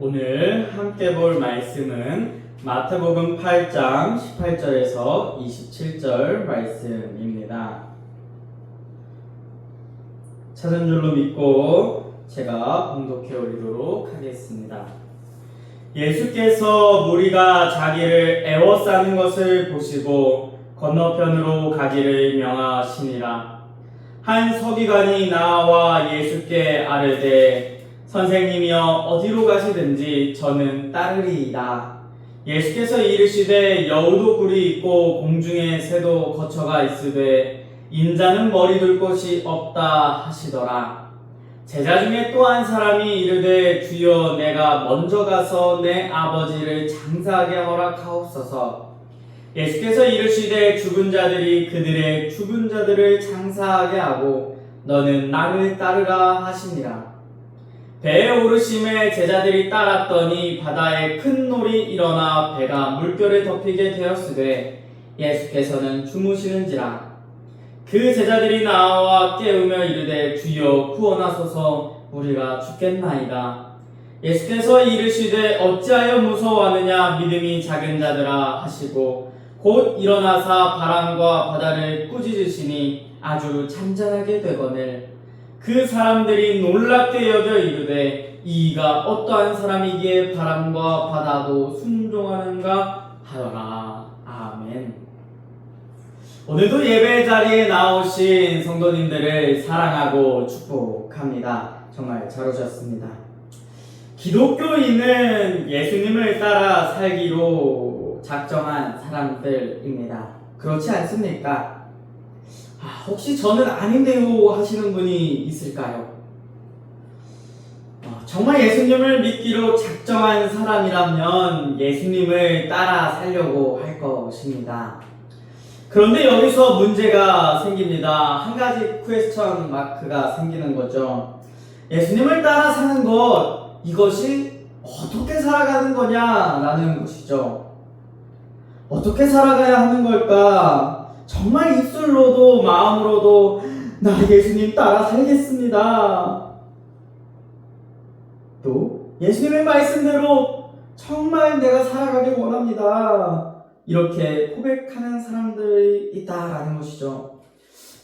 오늘 함께 볼 말씀은 마태복음 8장 18절에서 27절 말씀입니다. 찾은 줄로 믿고 제가 봉독해 올리도록 하겠습니다. 예수께서 무리가 자기를 애워싸는 것을 보시고 건너편으로 가기를 명하시니라. 한 서기관이 나와 예수께 아뢰되 선생님이여 어디로 가시든지 저는 따르리이다. 예수께서 이르시되 여우도 굴이 있고 공중에 새도 거처가 있으되 인자는 머리 둘 곳이 없다 하시더라. 제자 중에 또 한 사람이 이르되 주여 내가 먼저 가서 내 아버지를 장사하게 허락하옵소서. 예수께서 이르시되 죽은 자들이 그들의 죽은 자들을 장사하게 하고 너는 나를 따르라 하시니라. 배에 오르심에 제자들이 따랐더니 바다에 큰 놀이 일어나 배가 물결에 덮이게 되었으되 예수께서는 주무시는지라. 그 제자들이 나와 깨우며 이르되 주여 구원하소서 우리가 죽겠나이다. 예수께서 이르시되 어찌하여 무서워하느냐 믿음이 작은 자들아 하시고 곧 일어나사 바람과 바다를 꾸짖으시니 아주 잔잔하게 되거늘 그 사람들이 놀랍게 여겨 이르되 이가 어떠한 사람이기에 바람과 바다도 순종하는가 하더라. 아멘. 오늘도 예배 자리에 나오신 성도님들을 사랑하고 축복합니다. 정말 잘 오셨습니다. 기독교인은 예수님을 따라 살기로 작정한 사람들입니다. 그렇지 않습니까? 혹시 저는 아닌데요 하시는 분이 있을까요? 정말 예수님을 믿기로 작정한 사람이라면 예수님을 따라 살려고 할 것입니다. 그런데 여기서 문제가 생깁니다. 한 가지 퀘스천 마크가 생기는 거죠. 예수님을 따라 사는 것, 이것이 어떻게 살아가는 거냐라는 것이죠. 어떻게 살아가야 하는 걸까? 정말 입술로도 마음으로도 나 예수님 따라 살겠습니다. 또 예수님의 말씀대로 정말 내가 살아가길 원합니다. 이렇게 고백하는 사람들이 있다라는 것이죠.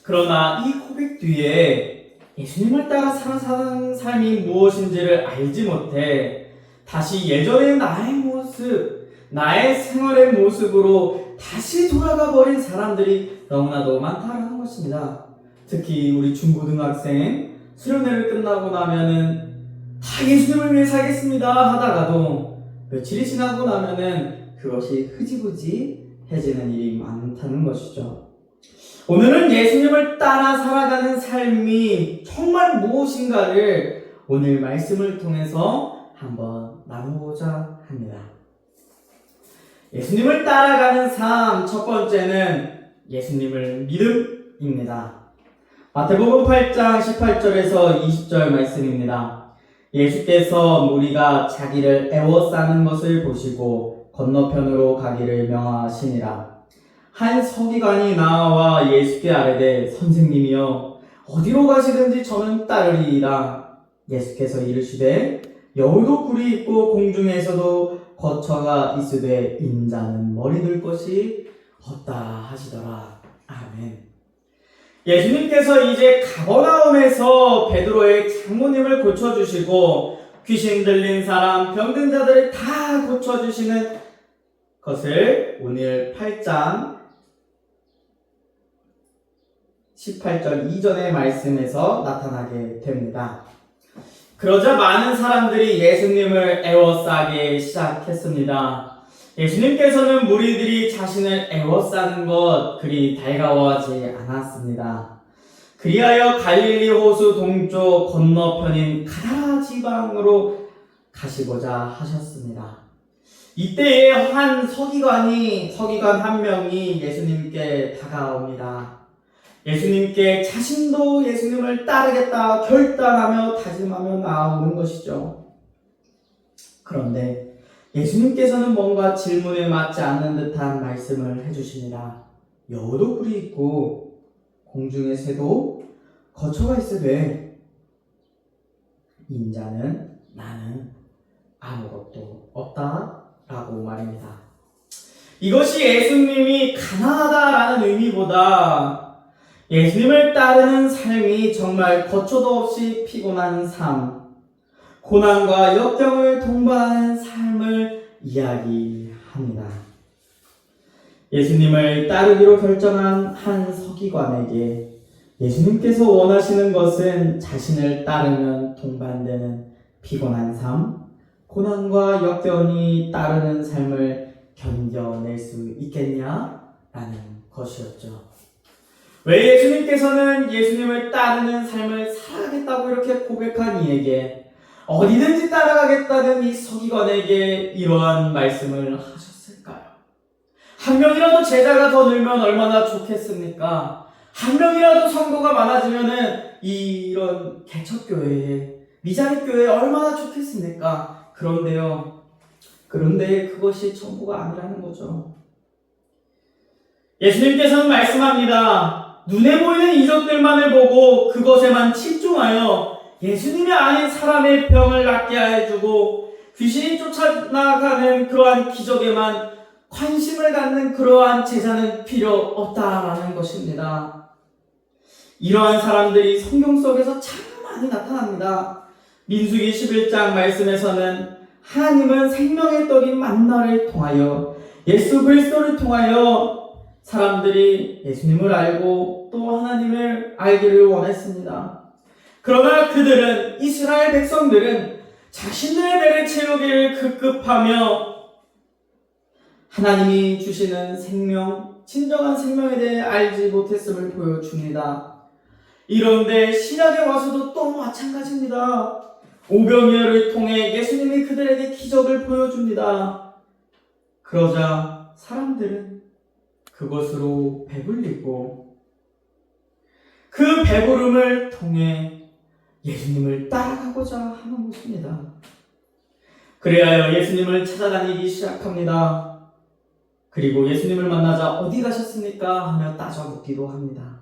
그러나 이 고백 뒤에 예수님을 따라 사는 삶이 무엇인지를 알지 못해 다시 예전의 나의 모습, 나의 생활의 모습으로 다시 돌아가 버린 사람들이 너무나도 많다라는 것입니다. 특히 우리 중고등학생 수련회를 끝나고 나면은 다 예수님을 위해 살겠습니다 하다가도 며칠이 지나고 나면은 그것이 흐지부지해지는 일이 많다는 것이죠. 오늘은 예수님을 따라 살아가는 삶이 정말 무엇인가를 오늘 말씀을 통해서 한번 나누고자 합니다. 예수님을 따라가는 삶, 첫 번째는 예수님을 믿음입니다. 마태복음 8장 18절에서 20절 말씀입니다. 예수께서 무리가 자기를 애워싸는 것을 보시고 건너편으로 가기를 명하시니라. 한 서기관이 나와 예수께 아뢰되 선생님이여 어디로 가시든지 저는 따르리이다. 예수께서 이르시되 여우도 굴이 있고 공중에서도 거처가 있으되 인자는 머리 둘 곳이 없다 하시더라. 아멘. 예수님께서 이제 가버나움에서 베드로의 장모님을 고쳐주시고 귀신 들린 사람, 병든 자들을 다 고쳐주시는 것을 오늘 8장 18절 이전의 말씀에서 나타나게 됩니다. 그러자 많은 사람들이 예수님을 애워싸기 시작했습니다. 예수님께서는 무리들이 자신을 애워싸는 것 그리 달가워하지 않았습니다. 그리하여 갈릴리 호수 동쪽 건너편인 가다라 지방으로 가시고자 하셨습니다. 이때에 한 서기관 한 명이 예수님께 다가옵니다. 예수님께 자신도 예수님을 따르겠다 결단하며 다짐하며 나오는 것이죠. 그런데 예수님께서는 뭔가 질문에 맞지 않는 듯한 말씀을 해주십니다. 여우도 굴이 있고 공중의 새도 거처가 있으되 인자는 나는 아무것도 없다라고 말입니다. 이것이 예수님이 가난하다라는 의미보다 예수님을 따르는 삶이 정말 거초도 없이 피곤한 삶, 고난과 역경을 동반하는 삶을 이야기합니다. 예수님을 따르기로 결정한 한 서기관에게 예수님께서 원하시는 것은 자신을 따르면 동반되는 피곤한 삶, 고난과 역경이 따르는 삶을 견뎌낼 수 있겠냐라는 것이었죠. 왜 예수님께서는 예수님을 따르는 삶을 살아가겠다고 이렇게 고백한 이에게 어디든지 따라가겠다는 이 서기관에게 이러한 말씀을 하셨을까요? 한 명이라도 제자가 더 늘면 얼마나 좋겠습니까? 한 명이라도 성도가 많아지면은 이런 개척교회에, 미자립교회에 얼마나 좋겠습니까? 그런데 그것이 전부가 아니라는 거죠. 예수님께서는 말씀합니다. 눈에 보이는 이적들만을 보고 그것에만 집중하여 예수님이 아닌 사람의 병을 낫게 해주고 귀신이 쫓아나가는 그러한 기적에만 관심을 갖는 그러한 제자는 필요 없다라는 것입니다. 이러한 사람들이 성경 속에서 참 많이 나타납니다. 민수기 11장 말씀에서는 하나님은 생명의 떡인 만나를 통하여 예수 그리스도를 통하여 사람들이 예수님을 알고 또 하나님을 알기를 원했습니다. 그러나 그들은, 이스라엘 백성들은 자신들의 배를 채우기를 급급하며 하나님이 주시는 생명, 진정한 생명에 대해 알지 못했음을 보여줍니다. 이런데 신약에 와서도 또 마찬가지입니다. 오병이어를 통해 예수님이 그들에게 기적을 보여줍니다. 그러자 사람들은 그것으로 배불리고 그 배부름을 통해 예수님을 따라가고자 하는 것입니다. 그래야 예수님을 찾아다니기 시작합니다. 그리고 예수님을 만나자 어디 가셨습니까? 하며 따져 묻기도 합니다.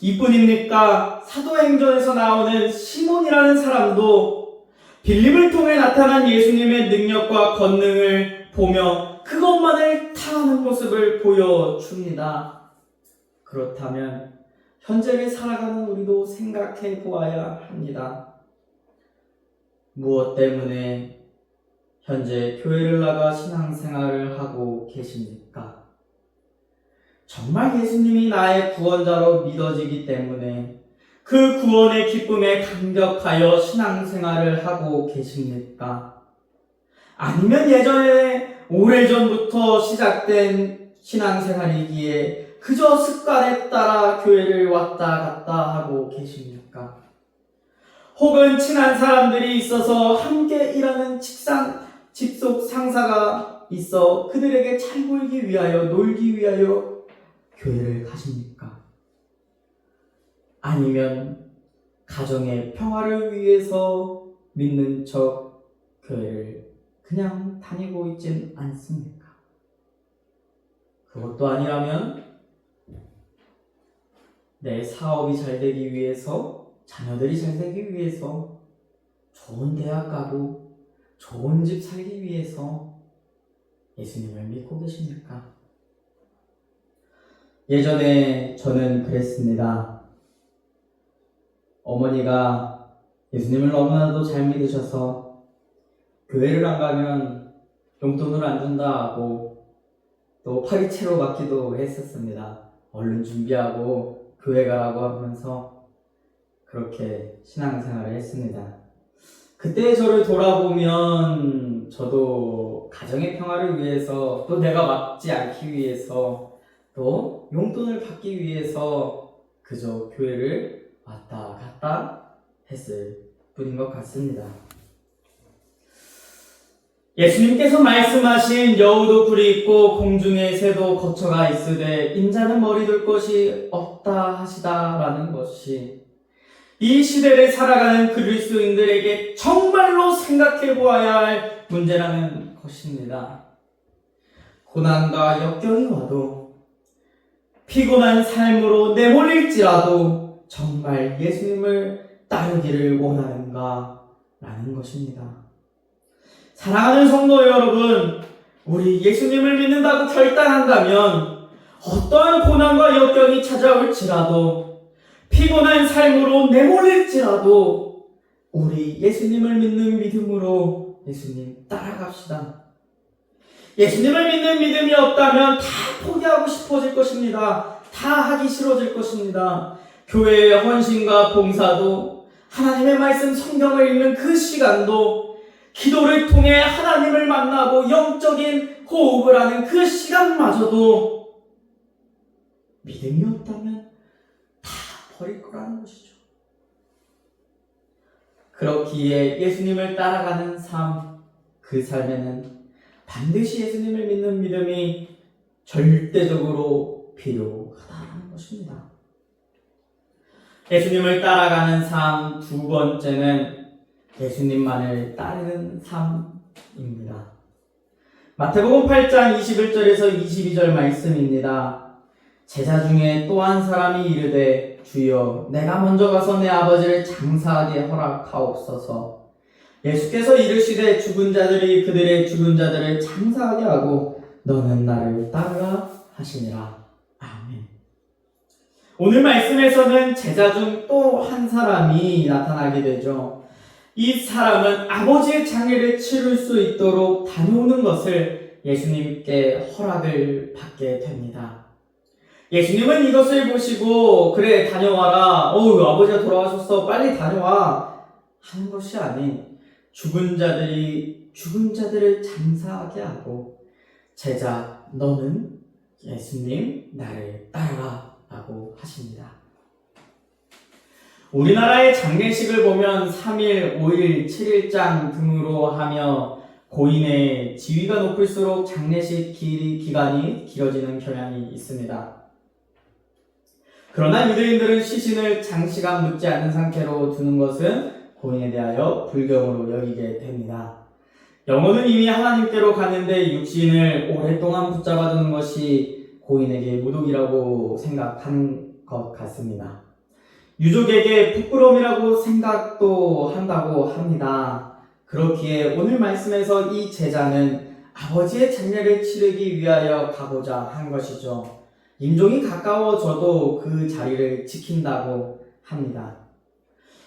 이뿐입니까? 사도행전에서 나오는 시몬이라는 사람도 빌림을 통해 나타난 예수님의 능력과 권능을 보며 그것만을 탐하는 모습을 보여줍니다. 그렇다면 현재를 살아가는 우리도 생각해 보아야 합니다. 무엇 때문에 현재 교회를 나가 신앙생활을 하고 계십니까? 정말 예수님이 나의 구원자로 믿어지기 때문에 그 구원의 기쁨에 감격하여 신앙생활을 하고 계십니까? 아니면 예전에 오래전부터 시작된 신앙생활이기에 그저 습관에 따라 교회를 왔다 갔다 하고 계십니까? 혹은 친한 사람들이 있어서 함께 일하는 직속 상사가 있어 그들에게 잘 보이기 위하여, 놀기 위하여 교회를 가십니까? 아니면 가정의 평화를 위해서 믿는 척 교회를 그냥 다니고 있진 않습니까? 그것도 아니라면 내 사업이 잘 되기 위해서, 자녀들이 잘 되기 위해서, 좋은 대학 가고 좋은 집 살기 위해서 예수님을 믿고 계십니까? 예전에 저는 그랬습니다. 어머니가 예수님을 너무나도 잘 믿으셔서 교회를 안 가면 용돈을 안 준다 하고 또 파리채로 맞기도 했었습니다. 얼른 준비하고 교회 가라고 하면서 그렇게 신앙생활을 했습니다. 그때 저를 돌아보면 저도 가정의 평화를 위해서, 또 내가 맞지 않기 위해서, 또 용돈을 받기 위해서 그저 교회를 왔다 갔다 했을 뿐인 것 같습니다. 예수님께서 말씀하신 여우도 굴이 있고 공중에 새도 거처가 있으되 인자는 머리 둘 것이 없다 하시다라는 것이 이 시대를 살아가는 그리스도인들에게 정말로 생각해 보아야 할 문제라는 것입니다. 고난과 역경이 와도 피곤한 삶으로 내몰릴지라도 정말 예수님을 따르기를 원하는가 라는 것입니다. 사랑하는 성도 여러분, 우리 예수님을 믿는다고 결단한다면 어떠한 고난과 역경이 찾아올지라도 피곤한 삶으로 내몰릴지라도 우리 예수님을 믿는 믿음으로 예수님 따라갑시다. 예수님을 믿는 믿음이 없다면 다 포기하고 싶어질 것입니다. 다 하기 싫어질 것입니다. 교회의 헌신과 봉사도, 하나님의 말씀 성경을 읽는 그 시간도, 기도를 통해 하나님을 만나고 영적인 호흡을 하는 그 시간마저도 믿음이 없다면 다 버릴 거라는 것이죠. 그렇기에 예수님을 따라가는 삶, 그 삶에는 반드시 예수님을 믿는 믿음이 절대적으로 필요하다는 것입니다. 예수님을 따라가는 삶 두 번째는 예수님만을 따르는 삶입니다. 마태복음 8장 21절에서 22절 말씀입니다. 제자 중에 또 한 사람이 이르되 주여 내가 먼저 가서 내 아버지를 장사하게 허락하옵소서. 예수께서 이르시되 죽은 자들이 그들의 죽은 자들을 장사하게 하고 너는 나를 따르라 하시니라. 아멘. 오늘 말씀에서는 제자 중 또 한 사람이 나타나게 되죠. 이 사람은 아버지의 장례를 치를 수 있도록 다녀오는 것을 예수님께 허락을 받게 됩니다. 예수님은 이것을 보시고 그래 다녀와라, 아버지가 돌아가셨어, 빨리 다녀와 하는 것이 아닌 죽은 자들을 장사하게 하고 제자 너는 예수님 나를 따라라 라고 하십니다. 우리나라의 장례식을 보면 3일, 5일, 7일장 등으로 하며 고인의 지위가 높을수록 장례식 기간이 길어지는 경향이 있습니다. 그러나 유대인들은 시신을 장시간 묻지 않은 상태로 두는 것은 고인에 대하여 불경으로 여기게 됩니다. 영혼은 이미 하나님께로 갔는데 육신을 오랫동안 붙잡아 두는 것이 고인에게 모독이라고 생각한 것 같습니다. 유족에게 부끄러움이라고 생각도 한다고 합니다. 그렇기에 오늘 말씀에서 이 제자는 아버지의 장례를 치르기 위하여 가고자 한 것이죠. 임종이 가까워져도 그 자리를 지킨다고 합니다.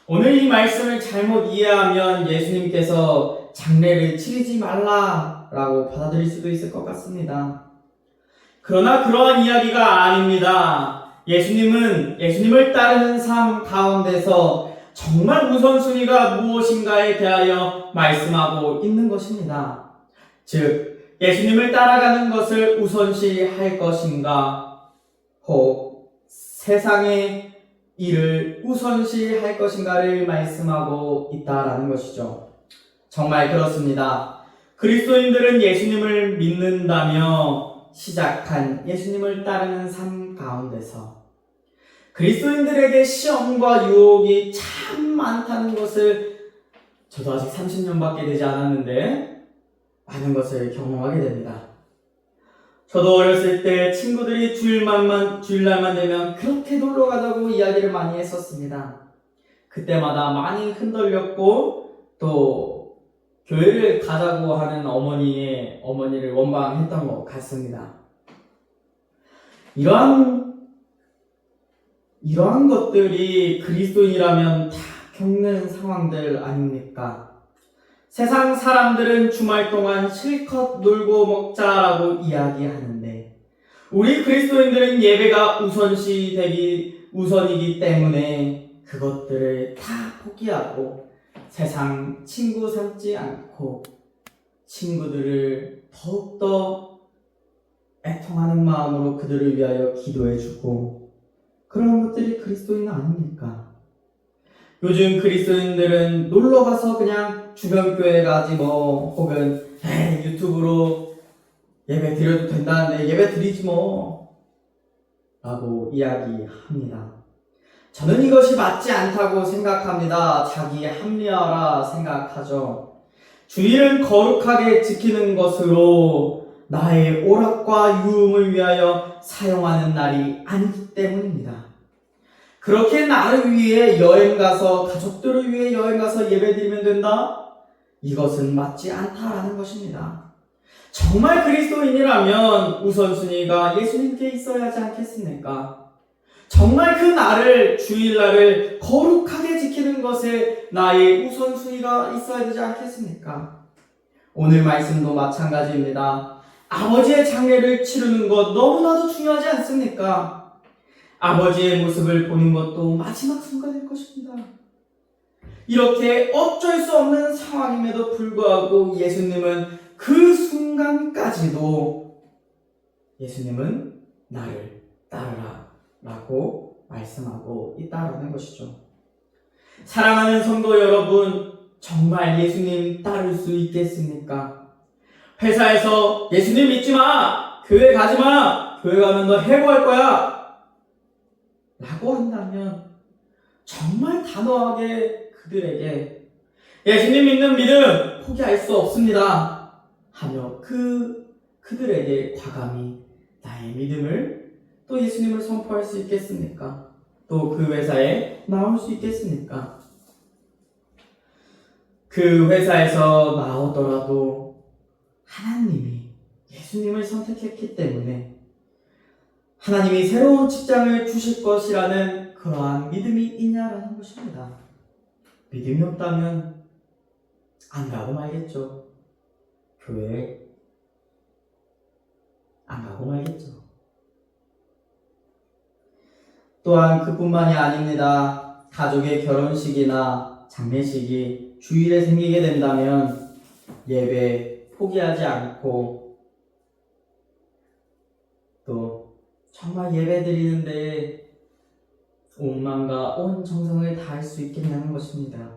오늘 이 말씀을 잘못 이해하면 예수님께서 장례를 치르지 말라라고 받아들일 수도 있을 것 같습니다. 그러나 그러한 이야기가 아닙니다. 예수님을 따르는 삶 가운데서 정말 우선순위가 무엇인가에 대하여 말씀하고 있는 것입니다. 즉, 예수님을 따라가는 것을 우선시할 것인가, 혹 세상의 일을 우선시할 것인가를 말씀하고 있다라는 것이죠. 정말 그렇습니다. 그리스도인들은 예수님을 믿는다며 시작한 예수님을 따르는 삶 가운데서 그리스도인들에게 시험과 유혹이 참 많다는 것을 저도 아직 30년밖에 되지 않았는데 많은 것을 경험하게 됩니다. 저도 어렸을 때 친구들이 주일날만 되면 그렇게 놀러 가자고 이야기를 많이 했었습니다. 그때마다 많이 흔들렸고 또 교회를 가자고 하는 어머니를 원망했던 것 같습니다. 이러한 것들이 그리스도인이라면 다 겪는 상황들 아닙니까? 세상 사람들은 주말 동안 실컷 놀고 먹자라고 이야기하는데 우리 그리스도인들은 예배가 우선이기 때문에 그것들을 다 포기하고 세상 친구 삼지 않고 친구들을 더욱더 애통하는 마음으로 그들을 위하여 기도해주고 그런 것들이 그리스도인 아닙니까? 요즘 그리스도인들은 놀러가서 그냥 주변 교회 가지 혹은 유튜브로 예배 드려도 된다는데 예배 드리지 라고 이야기합니다. 저는 이것이 맞지 않다고 생각합니다. 자기 합리화라 생각하죠. 주일은 거룩하게 지키는 것으로 나의 오락과 유흥을 위하여 사용하는 날이 아니기 때문입니다. 그렇게 나를 위해 가족들을 위해 여행 가서 예배 드리면 된다? 이것은 맞지 않다라는 것입니다. 정말 그리스도인이라면 우선순위가 예수님께 있어야 하지 않겠습니까? 정말 그 날을, 주일날을 거룩하게 지키는 것에 나의 우선순위가 있어야 되지 않겠습니까? 오늘 말씀도 마찬가지입니다. 아버지의 장례를 치르는 것 너무나도 중요하지 않습니까? 아버지의 모습을 보는 것도 마지막 순간일 것입니다. 이렇게 어쩔 수 없는 상황임에도 불구하고 예수님은 그 순간까지도 예수님은 나를 따르라 라고 말씀하고 있다라는 것이죠. 사랑하는 성도 여러분, 정말 예수님 따를 수 있겠습니까? 회사에서 예수님 믿지 마! 교회 가지 마! 교회 가면 너 해고할 거야! 라고 한다면 정말 단호하게 그들에게 예수님 믿는 믿음 포기할 수 없습니다 하며 그들에게 과감히 나의 믿음을 또 예수님을 선포할 수 있겠습니까? 또 그 회사에 나올 수 있겠습니까? 그 회사에서 나오더라도 하나님이 예수님을 선택했기 때문에 하나님이 새로운 직장을 주실 것이라는 그러한 믿음이 있냐라는 것입니다. 믿음이 없다면 안 가고 말겠죠. 교회에 안 가고 말겠죠. 또한 그뿐만이 아닙니다. 가족의 결혼식이나 장례식이 주일에 생기게 된다면 예배 포기하지 않고 또 정말 예배 드리는데 온 마음과 온 정성을 다할 수 있겠냐는 것입니다.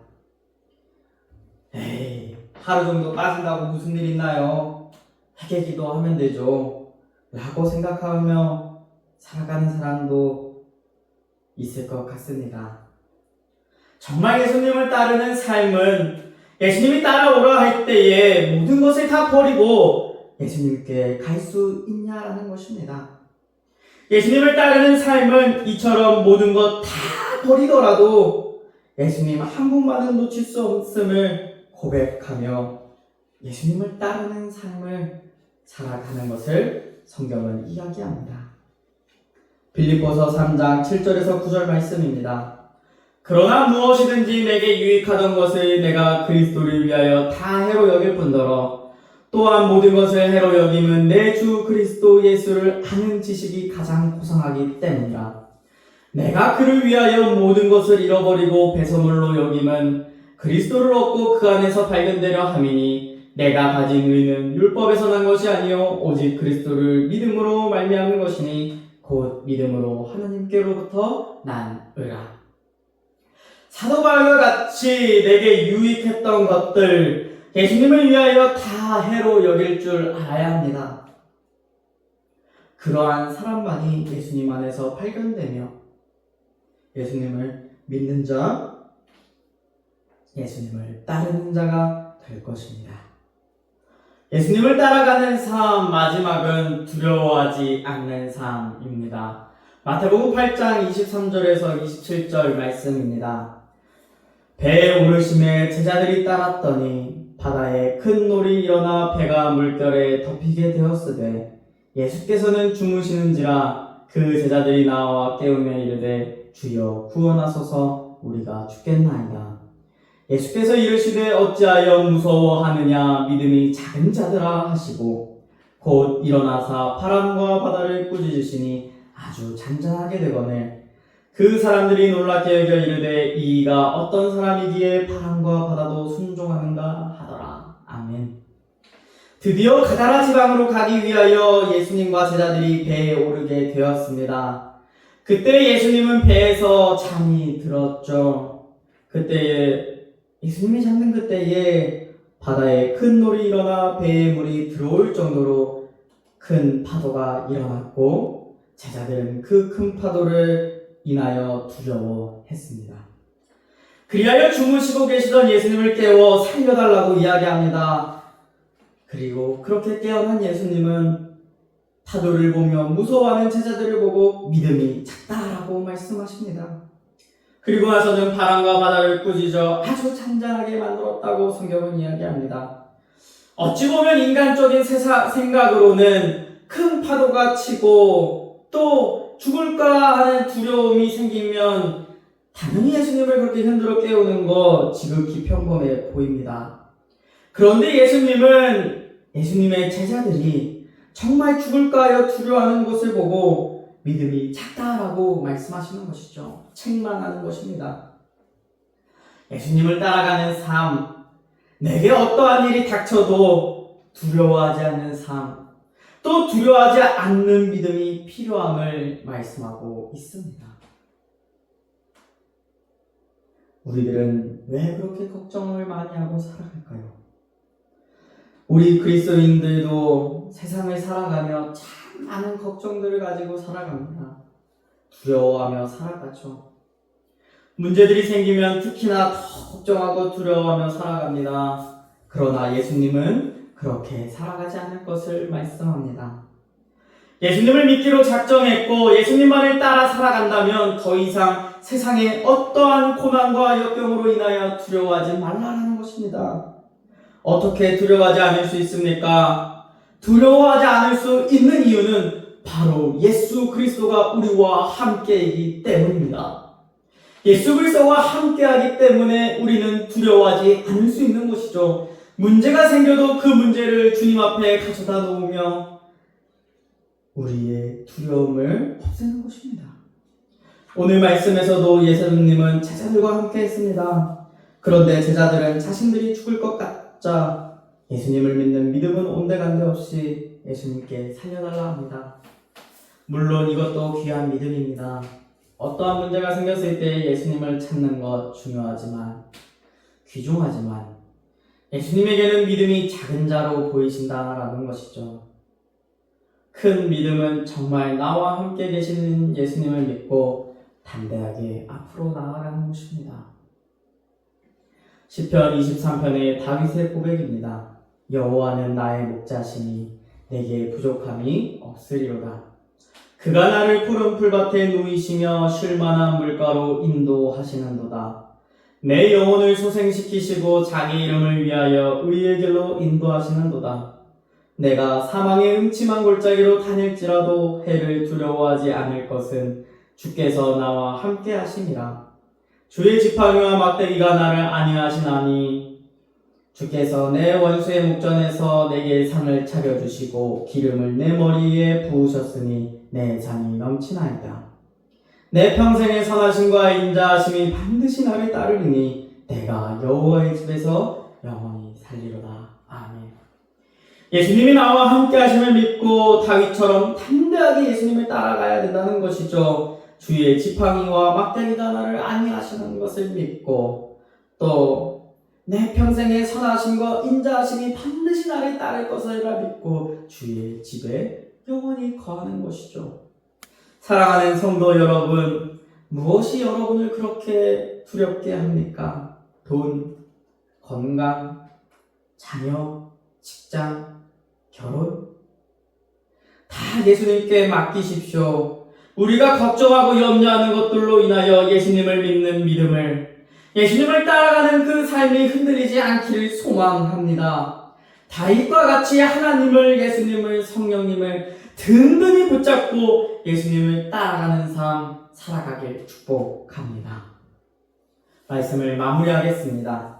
에이, 하루 정도 빠진다고 무슨 일 있나요? 회개 기도하면 되죠 라고 생각하며 살아가는 사람도 있을 것 같습니다. 정말 예수님을 따르는 삶은 예수님이 따라오라 할 때에 모든 것을 다 버리고 예수님께 갈 수 있냐라는 것입니다. 예수님을 따르는 삶은 이처럼 모든 것 다 버리더라도 예수님 한 분만은 놓칠 수 없음을 고백하며 예수님을 따르는 삶을 살아가는 것을 성경은 이야기합니다. 빌립보서 3장 7절에서 9절 말씀입니다. 그러나 무엇이든지 내게 유익하던 것을 내가 그리스도를 위하여 다 해로 여길 뿐더러 또한 모든 것을 해로 여김은 내 주 그리스도 예수를 아는 지식이 가장 고상하기 때문이라. 내가 그를 위하여 모든 것을 잃어버리고 배설물로 여김은 그리스도를 얻고 그 안에서 발견되려 함이니 내가 가진 의는 율법에서 난 것이 아니요 오직 그리스도를 믿음으로 말미암는 것이니 곧 믿음으로 하나님께로부터 난 의라. 사도 바울과 같이 내게 유익했던 것들 예수님을 위하여 다 해로 여길 줄 알아야 합니다. 그러한 사람만이 예수님 안에서 발견되며 예수님을 믿는 자, 예수님을 따르는 자가 될 것입니다. 예수님을 따라가는 삶, 마지막은 두려워하지 않는 삶입니다. 마태복음 8장 23절에서 27절 말씀입니다. 배에 오르심에 제자들이 따랐더니 바다에 큰 놀이 일어나 배가 물결에 덮이게 되었으되 예수께서는 주무시는지라 그 제자들이 나와 깨우며 이르되 주여 구원하소서 우리가 죽겠나이다. 예수께서 이르시되 어찌하여 무서워하느냐 믿음이 작은 자들아 하시고 곧 일어나사 바람과 바다를 꾸짖으시니 아주 잔잔하게 되거늘 그 사람들이 놀랍게 여겨 이르되 이가 어떤 사람이기에 바람과 바다도 순종하는가 하더라. 아멘. 드디어 가다라 지방으로 가기 위하여 예수님과 제자들이 배에 오르게 되었습니다. 그때 예수님은 배에서 잠이 들었죠. 그때에 예수님이 잠든 그때에 바다에 큰 놀이 일어나 배에 물이 들어올 정도로 큰 파도가 일어났고 제자들은 그 큰 파도를 인하여 두려워했습니다. 그리하여 주무시고 계시던 예수님을 깨워 살려달라고 이야기합니다. 그리고 그렇게 깨어난 예수님은 파도를 보며 무서워하는 제자들을 보고 믿음이 작다라고 말씀하십니다. 그리고 나서는 바람과 바다를 꾸짖어 아주 잔잔하게 만들었다고 성경은 이야기합니다. 어찌 보면 인간적인 생각으로는 큰 파도가 치고 또 죽을까 하는 두려움이 생기면 당연히 예수님을 그렇게 흔들어 깨우는 거 지극히 평범해 보입니다. 그런데 예수님의 제자들이 정말 죽을까 하여 두려워하는 것을 보고 믿음이 작다라고 말씀하시는 것이죠. 책망하는 것입니다. 예수님을 따라가는 삶, 내게 어떠한 일이 닥쳐도 두려워하지 않는 삶, 또 두려워하지 않는 믿음이 필요함을 말씀하고 있습니다. 우리들은 왜 그렇게 걱정을 많이 하고 살아갈까요? 우리 그리스도인들도 세상을 살아가며 참 많은 걱정들을 가지고 살아갑니다. 두려워하며 살아가죠. 문제들이 생기면 특히나 더 걱정하고 두려워하며 살아갑니다. 그러나 예수님은 그렇게 살아가지 않을 것을 말씀합니다. 예수님을 믿기로 작정했고 예수님만을 따라 살아간다면 더 이상 세상의 어떠한 고난과 역경으로 인하여 두려워하지 말라는 것입니다. 어떻게 두려워하지 않을 수 있습니까? 두려워하지 않을 수 있는 이유는 바로 예수 그리스도가 우리와 함께이기 때문입니다. 예수 그리스도와 함께하기 때문에 우리는 두려워하지 않을 수 있는 것이죠. 문제가 생겨도 그 문제를 주님 앞에 가져다 놓으며 우리의 두려움을 없애는 것입니다. 오늘 말씀에서도 예수님은 제자들과 함께 했습니다. 그런데 제자들은 자신들이 죽을 것 같자 예수님을 믿는 믿음은 온데간데 없이 예수님께 살려달라 합니다. 물론 이것도 귀한 믿음입니다. 어떠한 문제가 생겼을 때 예수님을 찾는 것 중요하지만 귀중하지만 예수님에게는 믿음이 작은 자로 보이신다라는 것이죠. 큰 믿음은 정말 나와 함께 계시는 예수님을 믿고 담대하게 앞으로 나아가는 것입니다. 시편 23편의 다윗의 고백입니다. 여호와는 나의 목자시니 내게 부족함이 없으리로다. 그가 나를 푸른 풀밭에 누이시며 쉴만한 물가로 인도하시는도다. 내 영혼을 소생시키시고 자기 이름을 위하여 의의 길로 인도하시는도다. 내가 사망의 음침한 골짜기로 다닐지라도 해를 두려워하지 않을 것은 주께서 나와 함께 하심이라. 주의 지팡이와 막대기가 나를 안위하시나니 주께서 내 원수의 목전에서 내게 상을 차려주시고 기름을 내 머리에 부으셨으니 내 잔이 넘치나이다. 내 평생의 선하심과 인자하심이 반드시 나를 따르리니 내가 여호와의 집에서 영원히 살리로다. 아멘. 예수님이 나와 함께 하심을 믿고 다윗처럼 담대하게 예수님을 따라가야 된다는 것이죠. 주의 지팡이와 막대기가 나를 안위하시는 것을 믿고 또 내 평생의 선하심과 인자하심이 반드시 나를 따를 것을 믿고 주의 집에 영원히 거하는 것이죠. 사랑하는 성도 여러분, 무엇이 여러분을 그렇게 두렵게 합니까? 돈, 건강, 자녀, 직장, 결혼? 다 예수님께 맡기십시오. 우리가 걱정하고 염려하는 것들로 인하여 예수님을 믿는 믿음을, 예수님을 따라가는 그 삶이 흔들리지 않기를 소망합니다. 다윗과 같이 하나님을, 예수님을, 성령님을 든든히 붙잡고 예수님을 따라가는 삶 살아가길 축복합니다. 말씀을 마무리하겠습니다.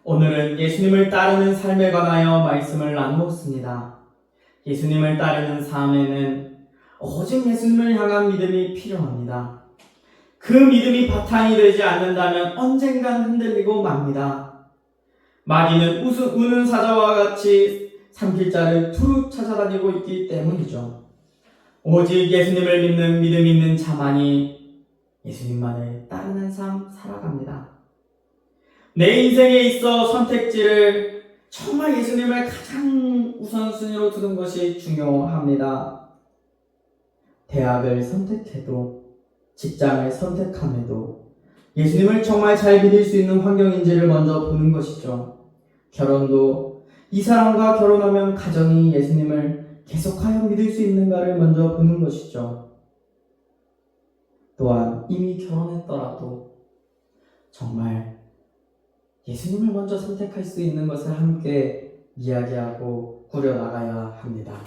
오늘은 예수님을 따르는 삶에 관하여 말씀을 나누었습니다. 예수님을 따르는 삶에는 오직 예수님을 향한 믿음이 필요합니다. 그 믿음이 바탕이 되지 않는다면 언젠간 흔들리고 맙니다. 마귀는 우는 사자와 같이 삼킬자를 두루 찾아다니고 있기 때문이죠. 오직 예수님을 믿는 믿음 있는 자만이 예수님만을 따르는 삶 살아갑니다. 내 인생에 있어 선택지를 정말 예수님을 가장 우선순위로 두는 것이 중요합니다. 대학을 선택해도 직장을 선택함에도 예수님을 정말 잘 믿을 수 있는 환경인지를 먼저 보는 것이죠. 결혼도 이 사람과 결혼하면 가정이 예수님을 계속하여 믿을 수 있는가를 먼저 보는 것이죠. 또한 이미 결혼했더라도 정말 예수님을 먼저 선택할 수 있는 것을 함께 이야기하고 꾸려나가야 합니다.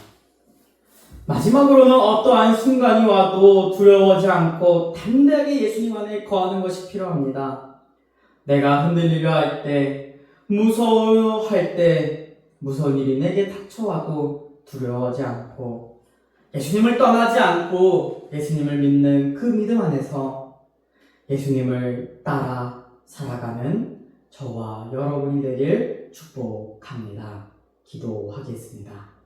마지막으로는 어떠한 순간이 와도 두려워하지 않고 담대하게 예수님 안에 거하는 것이 필요합니다. 내가 흔들리려 할 때, 무서워할 때, 무서운 일이 내게 닥쳐와도 두려워하지 않고 예수님을 떠나지 않고 예수님을 믿는 그 믿음 안에서 예수님을 따라 살아가는 저와 여러분이 되길 축복합니다. 기도하겠습니다.